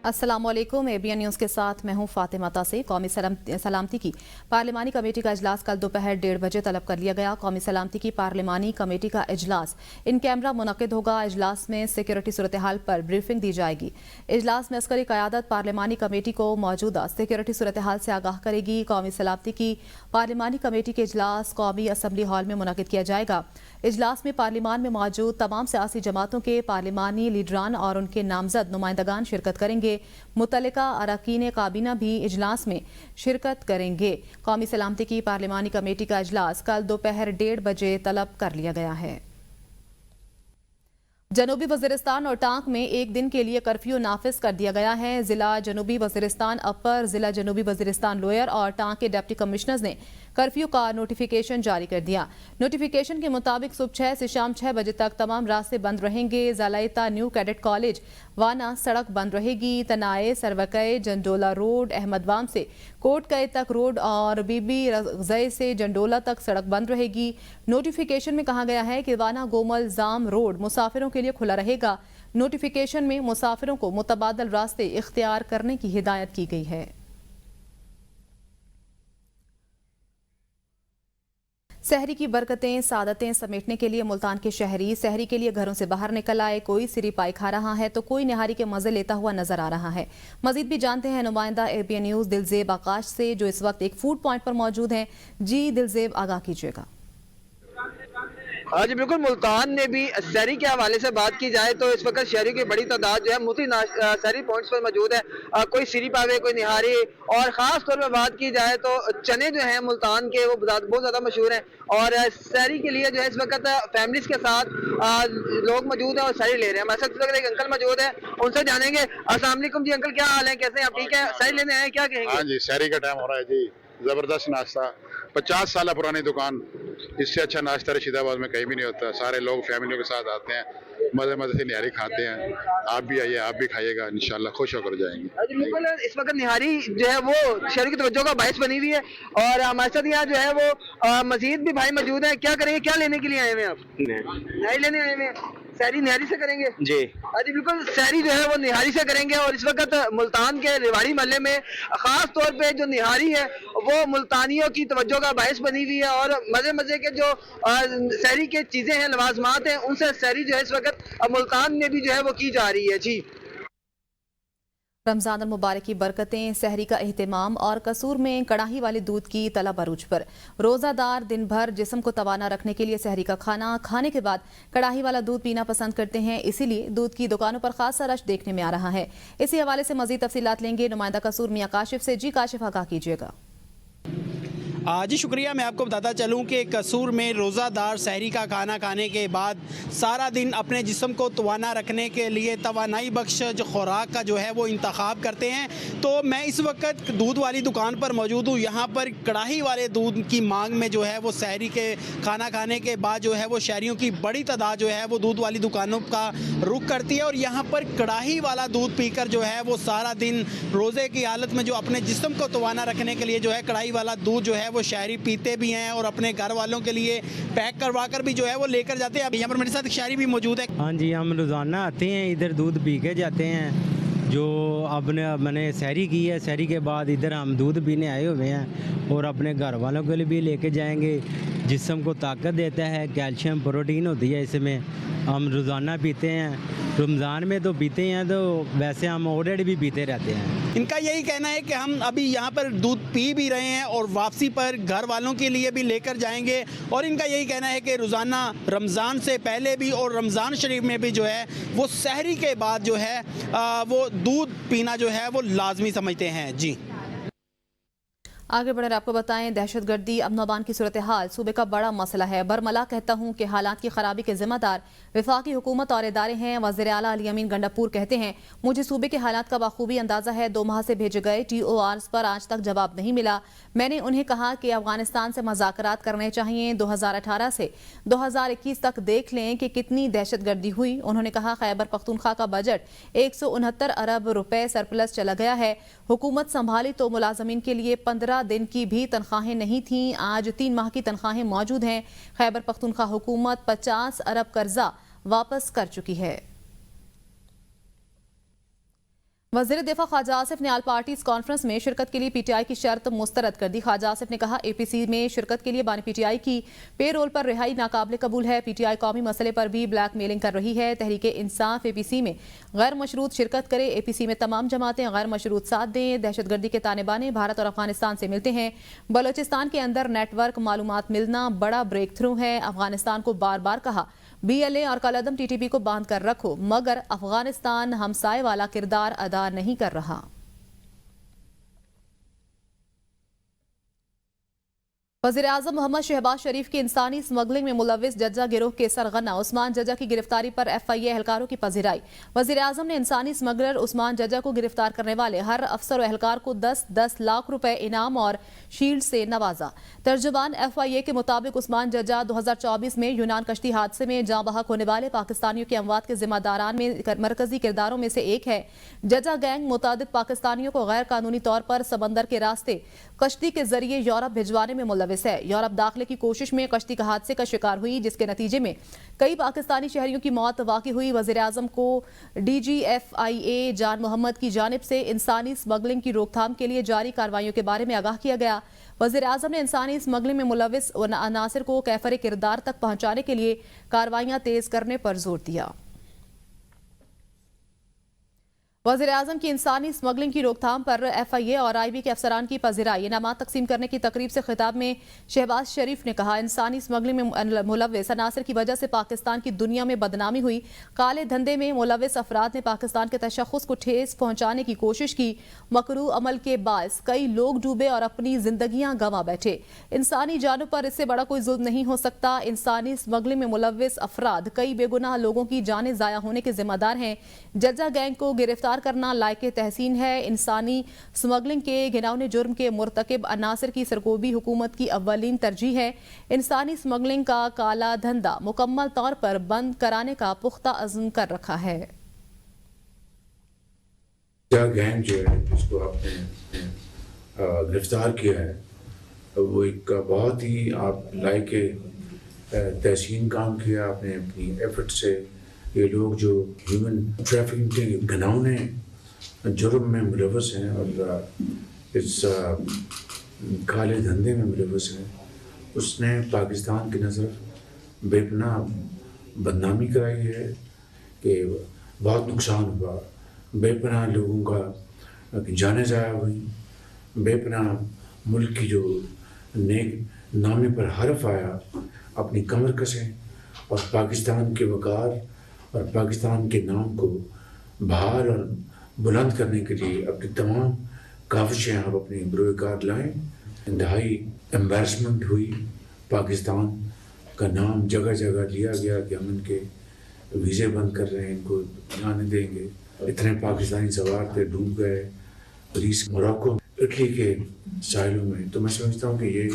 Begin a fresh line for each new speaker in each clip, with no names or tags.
अस्सलाम वालेकुम। ABN news के साथ मैं हूं फातिमा तासी। कौमी सलामती की पार्लिमानी कमेटी का इजलास कल दोपहर 1:30 बजे तलब कर लिया गया। कौमी सलामती की पार्लिमानी कमेटी का इजलास इन कैमरा मुनक्किद होगा। इजलास में सिक्योरिटी सूरत हाल पर ब्रीफिंग दी जाएगी। इजलास में अस्करी क़यादत पार्लिमानी कमेटी को मौजूदा सिक्योरिटी सूरत हाल से आगाह करेगी। कौमी सलामती की पार्लिमानी कमेटी के इजलास कौमी असम्बली हॉल में मुनक्किद किया जाएगा। इजलास में पार्लिमान में मौजूद तमाम सियासी जमातों के पार्लिमानी लीडरान और उनके नामजद नुमाइंदगान शिरकत करेंगे। मुतल्लिका अरकान काबीना भी इजलास में शिरकत करेंगे। कौमी सलामती की पार्लिमानी कमेटी का इजलास कल दोपहर 1:30 बजे तलब कर लिया गया है। जनूबी वज़ीरिस्तान और टांक में एक दिन के लिए कर्फ्यू नाफिज कर दिया गया है। जिला जनूबी वज़ीरिस्तान अपर, जिला जनूबी वज़ीरिस्तान लोअर और टांक के डिप्टी कमिश्नर्स ने कर्फ्यू का नोटिफिकेशन जारी कर दिया। नोटिफिकेशन के मुताबिक सुबह 6 से शाम 6 बजे तक तमाम रास्ते बंद रहेंगे। ज़लाइता न्यू कैडेट कॉलेज वाना सड़क बंद रहेगी। तनाए, सरवकय, जंडोला रोड, अहमदवाम से कोटकय तक रोड और बीबी रज़य से जंडोला तक सड़क बंद रहेगी। नोटिफिकेशन में कहा गया है कि वाना गोमल जाम रोड मुसाफिरों के लिए खुला रहेगा। नोटिफिकेशन में मुसाफिरों को मुतबादल रास्ते इख्तियार करने की हिदायत की गई है। सहरी की बरकतें सादतें समेटने के लिए मुल्तान के शहरी सहरी के लिए घरों से बाहर निकल आए। कोई सिरी पाई खा रहा है तो कोई निहारी के मजे लेता हुआ नजर आ रहा है। मजीद भी जानते हैं नुमाइंदा ABN न्यूज़ दिलजेब आकाश से, जो इस वक्त एक फूड पॉइंट पर मौजूद हैं। जी दिलजेब, आगाह कीजिएगा।
हाँ जी बिल्कुल, मुल्तान में भी शहरी के हवाले से बात की जाए तो इस वक्त शहरी की बड़ी तादाद जो है मुख्तलिफ शहरी पॉइंट्स पर मौजूद है। कोई सिरी पावे, कोई निहारी, और ख़ास तौर पर बात की जाए तो चने जो हैं मुल्तान के वो बहुत ज़्यादा मशहूर हैं। और शहरी के लिए जो है इस वक्त फैमिलीज के साथ लोग मौजूद हैं और शहरी ले रहे हैं। हमारे साथ इस वक्त एक अंकल मौजूद है, उनसे जानेंगे। अस्सलाम वालेकुम जी अंकल, क्या हाल है, कैसे हैं आप? ठीक है, शहरी लेने आए, क्या कहेंगे?
हाँ जी, शहरी का टाइम हो रहा है जी। जबरदस्त नाश्ता, 50 साल पुरानी दुकान, इससे अच्छा नाश्ता रशीदाबाद में कहीं भी नहीं होता। सारे लोग फैमिलियों के साथ आते हैं, मजे मजे से निहारी खाते हैं। आप भी आइए, आप भी खाइएगा, इंशाल्लाह खुश होकर जाएंगे।
बिल्कुल, इस वक्त निहारी जो है वो शहरी की तवज्जो का बायस बनी हुई है। और हमारे साथ यहाँ जो है वो मजीद भी भाई मौजूद है। क्या करेंगे, क्या लेने के लिए आए हुए हैं आप? निहारी लेने आए हुए हैं। शहरी निहारी से करेंगे
जी?
जी बिल्कुल, शहरी जो है वो निहारी से करेंगे। और इस वक्त मुल्तान के रेवाड़ी महल्ले में खास तौर पे जो निहारी है वो मुल्तानियों की तवज्जो का बायस बनी हुई है। और मजे मजे के जो शहरी के चीजें हैं, लवाजमात हैं, उनसे शहरी जो है इस वक्त मुल्तान में भी जो है वो की जा रही है। जी,
रमज़ान मुबारक की बरकतें, सहरी का एहतमाम और कसूर में कड़ाही वाले दूध की तलब अरूज पर। रोज़ादार दिन भर जिस्म को तवाना रखने के लिए सहरी का खाना खाने के बाद कड़ाही वाला दूध पीना पसंद करते हैं। इसीलिए दूध की दुकानों पर खासा रश देखने में आ रहा है। इसी हवाले से मजीद तफसीलात लेंगे नुमाइंदा कसूर मियां काशिफ से। जी काशिफ, आगाह कीजिएगा।
जी शुक्रिया। मैं आपको बताता चलूं कि कसूर में रोज़ादार सहरी का खाना खाने के बाद सारा दिन अपने जिस्म को तवाना रखने के लिए तवानाई बख्श जो खुराक का जो है वो इंतखाब करते हैं। तो मैं इस वक्त दूध वाली दुकान पर मौजूद हूँ। यहाँ पर कड़ाही वाले दूध की मांग में जो है वो सहरी के खाना खाने के बाद जो है वो शहरियों की बड़ी तादाद जो है वो दूध वाली दुकानों का रुख करती है। और यहाँ पर कड़ाही वाला दूध पीकर जो है वो सारा दिन रोज़े की हालत में जो अपने जिस्म को तवाना रखने के लिए जो है कड़ाही वाला दूध जो है वो शहरी पीते भी हैं और अपने घर वालों के लिए पैक करवा कर भी जो है वो लेकर जाते हैं। यहाँ पर मेरे साथ शहरी भी मौजूद है।
हाँ जी, हम रोज़ाना आते हैं, इधर दूध पी के जाते हैं। जो मैंने सहरी की है, सहरी के बाद इधर हम दूध पीने आए हुए हैं और अपने घर वालों के लिए भी लेके जाएंगे। जिस्म को ताकत देता है, कैल्शियम प्रोटीन होती है इसमें। हम रोज़ाना पीते हैं, रमज़ान में तो पीते हैं, तो वैसे हम ऑलरेडी भी पीते रहते हैं।
इनका यही कहना है कि हम अभी यहाँ पर दूध पी भी रहे हैं और वापसी पर घर वालों के लिए भी लेकर जाएंगे। और इनका यही कहना है कि रोज़ाना रमज़ान से पहले भी और रमज़ान शरीफ में भी जो है वो सहरी के बाद जो है वो दूध पीना जो है वो लाजमी समझते हैं। जी,
आगे बढ़कर आपको बताएं, दहशतगर्दी अमन अमान की सूरत हाल सूबे का बड़ा मसला है। बरमला कहता हूं कि हालात की खराबी के जिम्मेदार वफाकी हुकूमत और इदारे हैं। वज़ीर आला अली अमीन गंडापुर कहते हैं, मुझे सूबे के हालात का बखूबी अंदाजा है। 2 माह से भेजे गए TORs पर आज तक जवाब नहीं मिला। मैंने उन्हें कहा कि अफगानिस्तान से मुज़ाकरात करने चाहिए। 2018 से 2021 तक देख लें कि कितनी दहशतगर्दी हुई। उन्होंने कहा, खैबर पख्तूनख्वा का बजट 169 अरब रुपए सरप्लस चला गया है। हुकूमत संभाली तो मुलाजमीन के लिए 15 दिन की भी तनख्वाहें नहीं थीं। आज 3 माह की तनख्वाहें मौजूद हैं। खैबर पख्तूनख्वा हुकूमत 50 अरब कर्जा वापस कर चुकी है। वज़ीर दिफा ख्वाजा आसिफ ने आल पार्टीज कॉन्फ्रेंस में शिरकत के लिए पीटीआई की शर्त मुस्तरद कर दी। ख्वाजा आसिफ ने कहा, एपीसी में शिरकत के लिए बानी पीटीआई की पे रोल पर रिहाई नाकाबिल कबूल है। पीटीआई कौमी मसले पर भी ब्लैक मेलिंग कर रही है। तहरीक इंसाफ एपीसी में गैर मशरूत शिरकत करे। एपीसी में तमाम जमातें गैर मशरूत साथ दें। दहशतगर्दी के ताने बाने भारत और अफगानिस्तान से मिलते हैं। बलोचिस्तान के अंदर नेटवर्क मालूमात मिलना बड़ा ब्रेक थ्रू है। अफगानिस्तान को बार बार कहा बीएलए और कलअदम टीटीपी को बांध कर रखो, मगर अफगानिस्तान हमसाए वाला किरदार अदा नहीं कर रहा। वज़ीर-ए-आज़म मोहम्मद शहबाज शरीफ की इंसानी स्मगलिंग में मुलविस जज्जा गिरोह के सरगना उस्मान जज्जा की गिरफ्तारी पर एफआईए एहलकारों की पजीराई। वज़ीर-ए-आज़म ने इंसानी स्मगलर उस्मान जज्जा को गिरफ्तार करने वाले हर अफसर और एहलकार को 10-10 लाख रुपए इनाम और शील्ड से नवाजा। तर्जुमान एफआईए के मुताबिक उस्मान जज्जा 2024 में यूनान कश्ती हादसे में जाँ बहक होने वाले पाकिस्तानियों की अमवात के जिम्मेदारान में मरकजी किरदारों में से एक है। जज्जा गैंग मुतादिद पाकिस्तानियों को गैर कानूनी तौर पर समंदर के रास्ते कश्ती के जरिए यूरोप भिजवाने में मुलविस है। यूरोप दाखिले की कोशिश में कश्ती का हादसे का शिकार हुई, जिसके नतीजे में कई पाकिस्तानी शहरियों की मौत वाक़ई हुई। वज़ीर-ए-आज़म को डीजीएफआईए जान मोहम्मद की जानिब से इंसानी स्मगलिंग की रोकथाम के लिए जारी कार्रवाइयों के बारे में आगाह किया गया। वज़ीर-ए-आज़म ने इंसानी स्मगलिंग में मुलविस अनासिर को कैफर किरदार तक पहुंचाने के लिए कार्रवाइयां तेज करने पर जोर दिया। वज़ीर-ए-आज़म की इंसानी स्मगलिंग की रोकथाम पर एफआईए और आईबी के अफसरान की पजीराई। इनामात तकसीम करने की तकरीब से खिताब में शहबाज शरीफ ने कहा, इंसानी स्मगलिंग में मुलविस अनासिर की वजह से पाकिस्तान की दुनिया में बदनामी हुई। काले धंधे में मुलविस अफराद ने पाकिस्तान के तशख़्ख़ुस को ठेस पहुंचाने की कोशिश की। मकरू अमल के बायस कई लोग डूबे और अपनी जिंदगियां गंवा बैठे। इंसानी जानों पर इससे बड़ा कोई जुल्म नहीं हो सकता। इंसानी स्मगलिंग में मुलविस अफराद कई बेगुनाह लोगों की जानें ज़ाया होने के जिम्मेदार हैं। जज्जा गैंग को गिरफ्तार करना लायके तहसीन है। इंसानी स्मगलिंग के घिनौने जुर्म के मुर्तकिब अनासिर की सरकोबी हुकूमत की अव्वलीन तरजीह है। इंसानी स्मगलिंग का काला धंधा मुकम्मल तौर पर बंद कराने का पुख्ता अज़्म कर रखा है।
गैंग जो है जिसको आपने गिरफ्तार किया है, वो एक बहुत ही आप लायके तहसीन काम किया आपने अपनी एफर्ट से। ये लोग जो ह्यूमन ट्रैफिकिंग के घिनौने जुर्म में मुलव्वस हैं और इस काले धंधे में मुलव्वस हैं, उसने पाकिस्तान की नज़र बेपनाह बदनामी कराई है कि बहुत नुकसान हुआ। बेपनाह लोगों का जाने ज़ाया हुई। बेपनाह मुल्क की जो नेक नामे पर हरफ आया, अपनी कमर कसें और पाकिस्तान के वक़ार और पाकिस्तान के नाम को बहाल और बुलंद करने के लिए अपनी तमाम काविशें आप अपनी बरोकार लाएँ। इंतहाई एम्बैरसमेंट हुई। पाकिस्तान का नाम जगह जगह लिया गया कि हम इनके वीज़े बंद कर रहे हैं, इनको आने देंगे। इतने पाकिस्तानी सवार थे, डूब गए ग्रीस, मोरक्को, इटली के साहिलों में। तो मैं समझता हूँ कि ये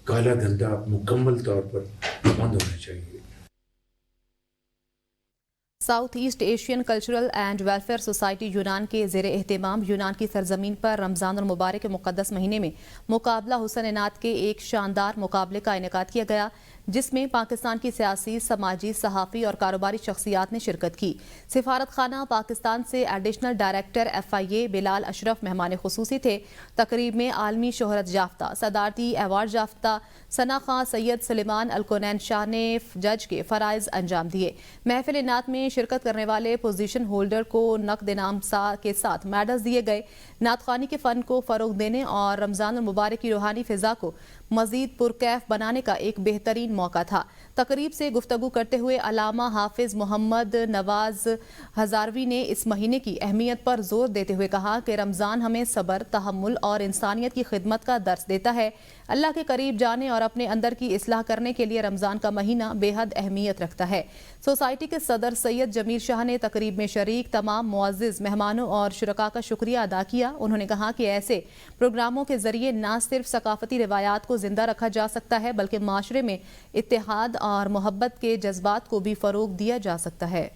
काला धंधा मुकम्मल तौर पर बंद होना चाहिए।
South east Asian cultural and welfare society यूनान के ज़ेर एहतमाम यूनान की सरजमीन पर रमज़ान और मुबारक के मुक़द्दस महीने में मुकाबला हुसन इनात के एक शानदार मुकाबले का इनेकाद किया गया, जिसमें पाकिस्तान की सियासी, समाजी, सहाफ़ी और कारोबारी शख्सियात ने शिरकत की। सिफारत खाना पाकिस्तान से additional director FIA Bilal Ashraf मेहमान खुसूसी थे। तकरीब में आलमी शोहरत याफ्ता सदारती एवार्ड याफ्ता सना खां सैयद सलेमान अलकोनैन शाह ने जज के फ़राइज़ अंजाम दिए। महफिल इनात में शिरकत करने वाले पोजीशन होल्डर को नकद इनाम के साथ मेडल्स दिए गए। नातखानी के फ़न को फ़रोग देने और रमज़ान मुबारक की रूहानी फ़िज़ा को मज़ीद पुरकैफ बनाने का एक बेहतरीन मौका था। तकरीब से गुफ्तगू करते हुए अलामा हाफिज मोहम्मद नवाज हजारवी ने इस महीने की अहमियत पर जोर देते हुए कहा कि रमज़ान हमें सब्र, तहम्मुल और इंसानियत की खिदमत का दर्स देता है। अल्लाह के करीब जाने और अपने अंदर की इस्लाह करने के लिए रमज़ान का महीना बेहद अहमियत रखता है। सोसाइटी के सदर सैयद जमील शाह ने तकरीब में शरीक तमाम मुअज़्ज़िज़ मेहमानों और शुरका का शुक्रिया अदा किया। उन्होंने कहा कि ऐसे प्रोग्रामों के जरिए न सिर्फ सकाफती रिवायात को जिंदा रखा जा सकता है, बल्कि माशरे में इत्तेहाद और मोहब्बत के जज्बात को भी फरोग दिया जा सकता है।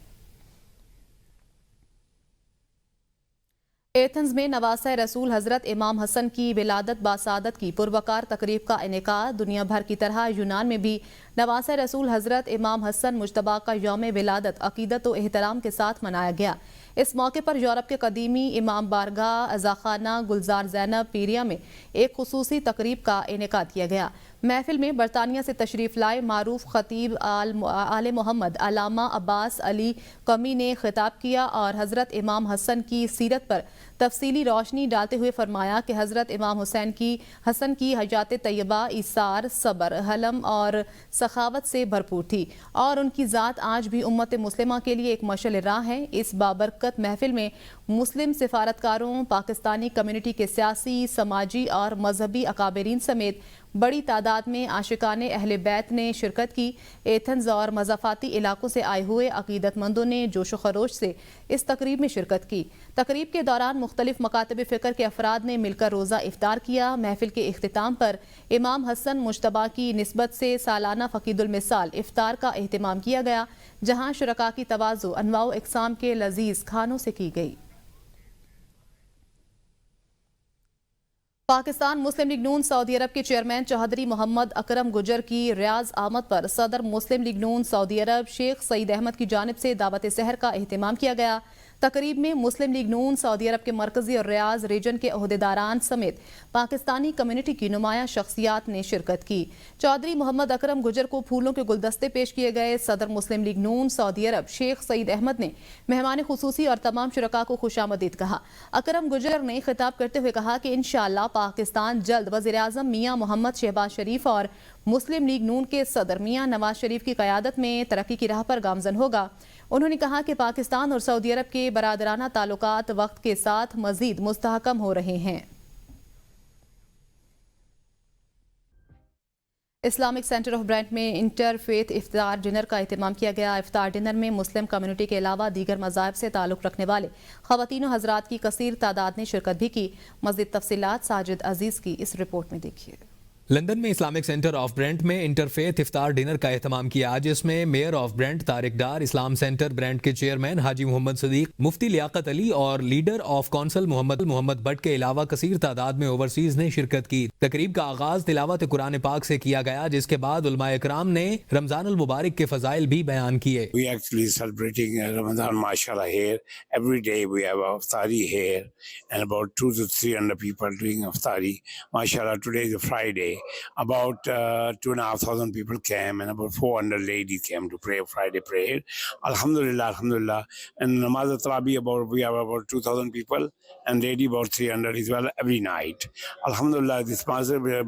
एथेंस में नवासा रसूल हज़रत इमाम हसन की विलादत बासादत की पुरवकार तकरीब का इनेकाद। दुनिया भर की तरह यूनान में भी नवासा रसूल हज़रत इमाम हसन मुज्तबा का यौम विलादत अकीदत व एहतराम के साथ मनाया गया। اس موقع پر یورپ کے قدیمی امام بارگاہ عزاخانہ گلزار زینب پیریا میں ایک خصوصی تقریب کا انعقاد کیا گیا۔ محفل میں برطانیہ سے تشریف لائے معروف خطیب آل محمد علامہ عباس علی قمی نے خطاب کیا اور حضرت امام حسن کی سیرت پر تفصیلی روشنی ڈالتے ہوئے فرمایا کہ حضرت امام حسن کی حیات طیبہ ایثار، صبر، حلم اور سخاوت سے بھرپور تھی اور ان کی ذات آج بھی امت مسلمہ کے لیے ایک مشعل راہ ہے۔ اس بابرکت محفل میں مسلم سفارتکاروں، پاکستانی کمیونٹی کے سیاسی، سماجی اور مذہبی اکابرین سمیت بڑی تعداد میں عاشقان اہل بیت نے شرکت کی۔ ایتھنز اور مضافاتی علاقوں سے آئے ہوئے عقیدت مندوں نے جوش و خروش سے اس تقریب میں شرکت کی۔ تقریب کے دوران مختلف مکاتب فکر کے افراد نے مل کر روزہ افطار کیا۔ محفل کے اختتام پر امام حسن مجتبی کی نسبت سے سالانہ فقید المثال افطار کا اہتمام کیا گیا، جہاں شرکاء کی تواضع انواع و اقسام کے لذیذ کھانوں سے کی گئی۔ پاکستان مسلم لیگ نون سعودی عرب کے چیئرمین چوہدری محمد اکرم گجر کی ریاض آمد پر صدر مسلم لیگ نون سعودی عرب شیخ سعید احمد کی جانب سے دعوت سحر کا اہتمام کیا گیا۔ تقریب میں مسلم لیگ نون سعودی عرب کے مرکزی اور ریاض ریجن کے عہدیداران سمیت پاکستانی کمیونٹی کی نمایاں شخصیات نے شرکت کی۔ چوہدری محمد اکرم گجر کو پھولوں کے گلدستے پیش کیے گئے۔ صدر مسلم لیگ نون سعودی عرب شیخ سعید احمد نے مہمان خصوصی اور تمام شرکاء کو خوش آمدید کہا۔ اکرم گجر نے خطاب کرتے ہوئے کہا کہ انشاءاللہ پاکستان جلد وزیر اعظم میاں محمد شہباز شریف اور مسلم لیگ نون کے صدر میاں نواز شریف کی قیادت میں ترقی کی راہ پر گامزن ہوگا۔ انہوں نے کہا کہ پاکستان اور سعودی عرب کے برادرانہ تعلقات وقت کے ساتھ مزید مستحکم ہو رہے ہیں۔ اسلامک سینٹر آف برینٹ میں انٹر فیتھ افطار ڈنر کا اہتمام کیا گیا۔ افطار ڈنر میں مسلم کمیونٹی کے علاوہ دیگر مذاہب سے تعلق رکھنے والے خواتین و حضرات کی کثیر تعداد نے شرکت بھی کی۔ مزید تفصیلات ساجد عزیز کی اس رپورٹ میں دیکھیے۔
لندن میں اسلامک سینٹر آف برینٹ میں انٹرفیتھ افطار ڈنر کا اہتمام کیا، جس میں mayor of Brent Tariq Dar, Islam centre Brent کے چیئرمین حاجی محمد صدیق، مفتی لیاقت علی اور leader of council Muhammad Butt کے علاوہ کثیر تعداد میں اوورسیز نے شرکت کی۔ تقریب کا آغاز تلاوت قرآن پاک سے کیا گیا، جس کے بعد علماء اکرام نے رمضان المبارک کے فضائل بھی بیان کیے۔
We actually celebrating Ramadan, mashallah, here. Every day we have iftari here, and about 200 to 300 people doing iftari. Mashallah, today is a Friday. About 2,500 people came, and about 400 ladies came to pray Friday prayer. Alhamdulillah, alhamdulillah. And namaz al-Taraweeh, we have about 2,000 people, and lady about 300 as well every night. Alhamdulillah, this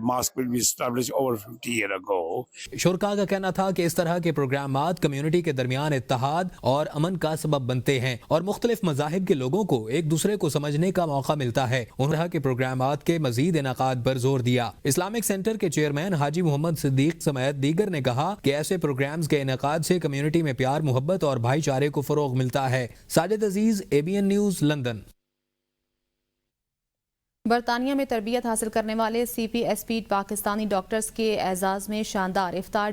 mosque will be established over 50 years ago.
شرکاء کا کہنا تھا کہ اس طرح کے پروگرامات community کے درمیان اتحاد اور امن کا سبب بنتے ہیں اور مختلف مذاہب کے لوگوں کو ایک دوسرے کو سمجھنے کا موقع ملتا ہے۔ انہوں نے کے پروگرامات کے مزید انعقاد پر زور دیا۔ اسلامک سینٹر کے چیئرمین حاجی محمد صدیق سمیت دیگر نے کہا کہ ایسے پروگرامز کے انعقاد سے کمیونٹی میں پیار، محبت اور بھائی چارے کو فروغ ملتا ہے۔ ساجد عزیز، ABN نیوز، لندن۔
برطانیہ میں تربیت حاصل کرنے والے CPSP پاکستانی ڈاکٹرز کے اعزاز میں شاندار افطار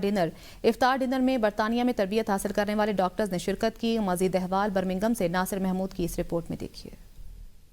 ڈنر میں برطانیہ میں تربیت حاصل کرنے والے ڈاکٹرز نے شرکت کی۔ مزید احوال برمنگھم سے ناصر محمود کی اس رپورٹ میں دیکھیے۔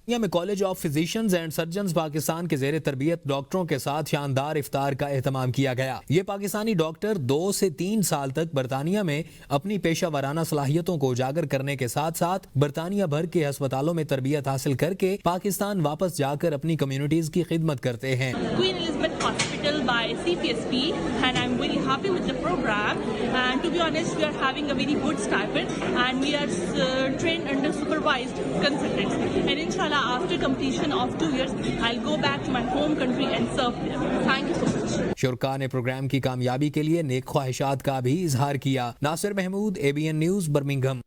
میں college of physicians and surgeons Pakistan کے زیر تربیت ڈاکٹروں کے ساتھ شاندار افطار کا اہتمام کیا گیا۔ یہ پاکستانی ڈاکٹر 2 سے 3 سال تک برطانیہ میں اپنی پیشہ ورانہ صلاحیتوں کو اجاگر کرنے کے ساتھ ساتھ برطانیہ بھر کے ہسپتالوں میں تربیت حاصل کر کے پاکستان واپس جا کر اپنی کمیونٹیز کی خدمت کرتے ہیں۔
Queen Elizabeth Hospital by CPSP, and I'm very happy with the program, and to be honest we are having a very good stipend and we are trained under supervised consultants, and inshallah after completion of 2 years I'll go back to my home country and serve them. Thank you so much.
شرکاء نے programme کی کامیابی کے لیے نیک خواہشات کا بھی اظہار کیا۔ Nasir Mahmood, ABN news, Birmingham.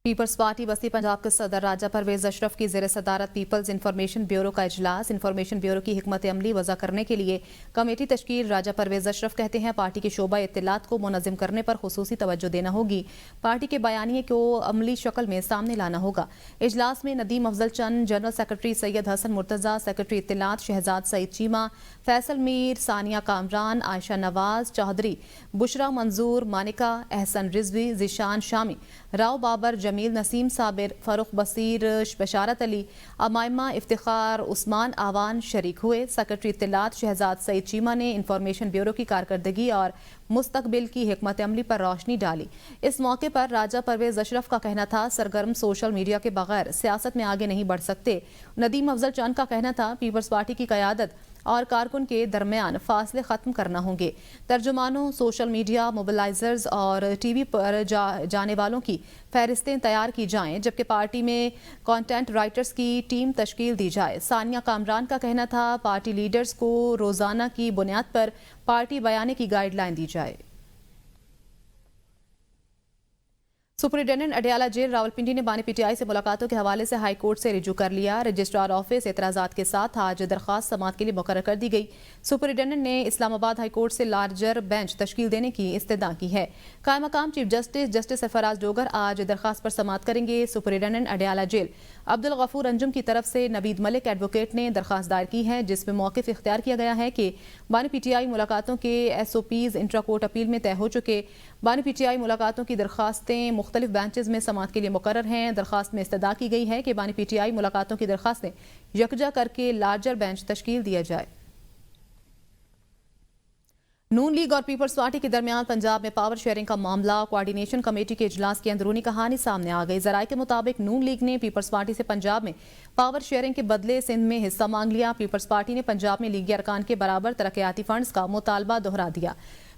Peoples Party وسطی پنجاب کے صدر راجہ پرویز اشرف کی زیر صدارت پیپلز انفارمیشن بیورو کا اجلاس۔ انفارمیشن بیورو کی حکمت عملی وضع کرنے کے لیے کمیٹی تشکیل۔ راجہ پرویز اشرف کہتے ہیں پارٹی کے شعبہ اطلاعات کو منظم کرنے پر خصوصی توجہ دینا ہوگی، پارٹی کے بیانیے کو عملی شکل میں سامنے لانا ہوگا۔ اجلاس میں ندیم افضل چند، جنرل سیکرٹری سید حسن مرتضیٰ، سیکرٹری اطلاعات شہزاد سعید چیمہ، فیصل میر، ثانیہ کامران، عائشہ نواز، چودھری بشرا منظور، مانکا، احسن رضوی، ذیشان شامی، راؤ بابر، جمیل, نسیم صابر, فاروق بصیر, بشارت علی, امائمہ افتخار, عثمان آوان شریک ہوئے. سیکرٹری اطلاعات شہزاد سعید چیمہ نے انفارمیشن بیورو کی کارکردگی اور مستقبل کی حکمت عملی پر روشنی ڈالی. اس موقع پر راجہ پرویز اشرف کا کہنا تھا سرگرم سوشل میڈیا کے بغیر سیاست میں آگے نہیں بڑھ سکتے. ندیم افضل چند کا کہنا تھا پیپلز پارٹی کی قیادت اور کارکن کے درمیان فاصلے ختم کرنا ہوں گے. ترجمانوں, سوشل میڈیا موبلائزرز اور ٹی وی پر جانے والوں کی فہرستیں تیار کی جائیں, جبکہ پارٹی میں کانٹینٹ رائٹرز کی ٹیم تشکیل دی جائے. ثانیہ کامران کا کہنا تھا پارٹی لیڈرز کو روزانہ کی بنیاد پر پارٹی بیانے کی گائیڈ لائن دی جائے. سپرنٹینڈنٹ اڈیالہ جیل راولپنڈی نے بانی پی ٹی آئی سے ملاقاتوں کے حوالے سے ہائی کورٹ سے رجوع کر لیا. رجسٹرار آفس اعتراضات کے ساتھ آج درخواست سماعت کے لیے مقرر کر دی گئی. سپرنٹینڈنٹ نے اسلام آباد ہائی کورٹ سے لارجر بینچ تشکیل دینے کی استدعا کی ہے. قائم مقام چیف جسٹس سرفراز ڈوگر آج درخواست پر سماعت کریں گے. سپرنٹینڈنٹ اڈیالہ جیل عبدالغفور انجم کی طرف سے نوید ملک ایڈوکیٹ نے درخواست دائر کی ہے, جس میں موقف اختیار کیا گیا ہے کہ بانی پی ٹی آئی ملاقاتوں کے S O Ps intra court appeal میں طے ہو چکے. بانی پی ٹی آئی ملاقاتوں کی درخواستیں مختلف بینچز میں سماعت کے لیے مقرر ہیں. درخواست میں استدعا کی گئی ہے کہ بانی پی ٹی آئی ملاقاتوں کی درخواستیں یکجا کر کے لارجر بینچ تشکیل دیا جائے. نون لیگ اور پیپلز پارٹی کے درمیان پنجاب میں پاور شیئرنگ کا معاملہ کوارڈینیشن کمیٹی کے اجلاس کی اندرونی کہانی سامنے آ گئی. ذرائع کے مطابق نون لیگ نے پیپلز پارٹی سے پنجاب میں پاور شیئرنگ کے بدلے سندھ میں حصہ مانگ لیا. پیپلز پارٹی نے پنجاب میں لیگی ارکان کے برابر ترقیاتی فنڈز کا مطالبہ دہرا دیا.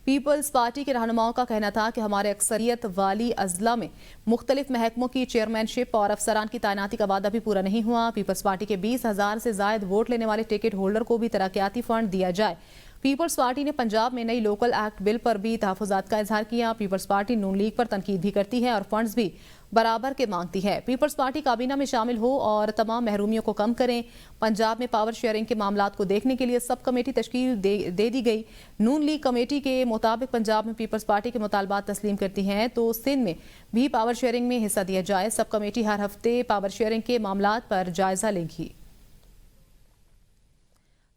پیپلز پارٹی کے رہنماؤں کا کہنا تھا کہ ہمارے اکثریت والی اضلاع میں مختلف محکموں کی چیئرمین شپ اور افسران کی تعیناتی کا وعدہ بھی پورا نہیں ہوا. پیپلز پارٹی کے 20,000 سے زائد ووٹ لینے والے ٹکٹ ہولڈر کو بھی ترقیاتی فنڈ دیا جائے. پیپلز پارٹی نے پنجاب میں نئی لوکل ایکٹ بل پر بھی تحفظات کا اظہار کیا. پیپلز پارٹی نون لیگ پر تنقید بھی کرتی ہے اور فنڈز بھی برابر کے مانگتی ہے. پیپلز پارٹی کابینہ میں شامل ہو اور تمام محرومیوں کو کم کریں. پنجاب میں پاور شیئرنگ کے معاملات کو دیکھنے کے لیے سب کمیٹی تشکیل دے دی گئی. نون لیگ کمیٹی کے مطابق پنجاب میں پیپلز پارٹی کے مطالبات تسلیم کرتی ہیں تو سندھ میں بھی پاور شیئرنگ میں حصہ دیا جائے. سب کمیٹی ہر ہفتے پاور شیئرنگ کے معاملات پر جائزہ لے گی.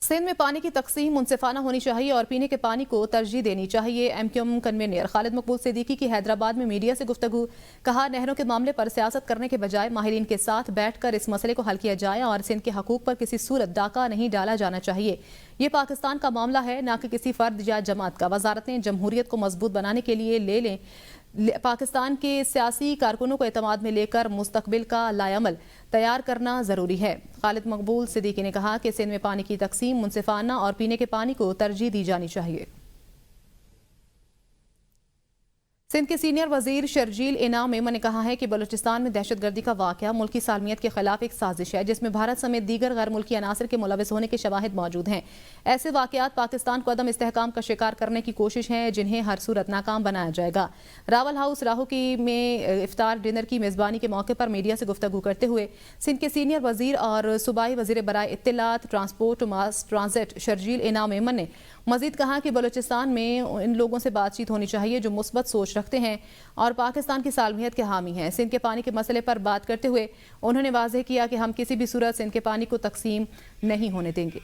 سندھ میں پانی کی تقسیم منصفانہ ہونی چاہیے اور پینے کے پانی کو ترجیح دینی چاہیے. ایم کیو ایم کنوینر خالد مقبول صدیقی کی حیدرآباد میں میڈیا سے گفتگو. کہا نہروں کے معاملے پر سیاست کرنے کے بجائے ماہرین کے ساتھ بیٹھ کر اس مسئلے کو حل کیا جائے اور سندھ کے حقوق پر کسی صورت ڈاکہ نہیں ڈالا جانا چاہیے. یہ پاکستان کا معاملہ ہے نہ کہ کسی فرد یا جماعت کا. وزارتیں جمہوریت کو مضبوط بنانے کے لیے لے لیں. پاکستان کے سیاسی کارکنوں کو اعتماد میں لے کر مستقبل کا لائحہ عمل تیار کرنا ضروری ہے. خالد مقبول صدیقی نے کہا کہ سندھ میں پانی کی تقسیم منصفانہ اور پینے کے پانی کو ترجیح دی جانی چاہیے. سندھ کے سینئر وزیر شرجیل انعام میمن نے کہا ہے کہ بلوچستان میں دہشت گردی کا واقعہ ملکی سالمیت کے خلاف ایک سازش ہے جس میں بھارت سمیت دیگر غیر ملکی عناصر کے ملوث ہونے کے شواہد موجود ہیں. ایسے واقعات پاکستان کو عدم استحکام کا شکار کرنے کی کوشش ہیں جنہیں ہر صورت ناکام بنایا جائے گا. راول ہاؤس راہوکی میں افطار ڈنر کی میزبانی کے موقع پر میڈیا سے گفتگو کرتے ہوئے سندھ کے سینئر وزیر اور صوبائی وزیر برائے اطلاعات ٹرانسپورٹ ماس ٹرانزٹ شرجیل انعام میمن نے مزید کہا کہ بلوچستان میں ان لوگوں سے بات چیت ہونی چاہیے جو مثبت سوچ رکھتے ہیں اور پاکستان کی سالمیت کے حامی ہیں. سندھ کے پانی کے مسئلے پر بات کرتے ہوئے انہوں نے واضح کیا کہ ہم کسی بھی صورت سندھ کے پانی کو تقسیم نہیں ہونے دیں گے.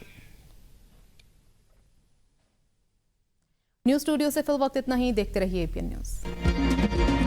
نیوز اسٹوڈیو سے فی الوقت اتنا ہی. دیکھتے رہیے APN نیوز.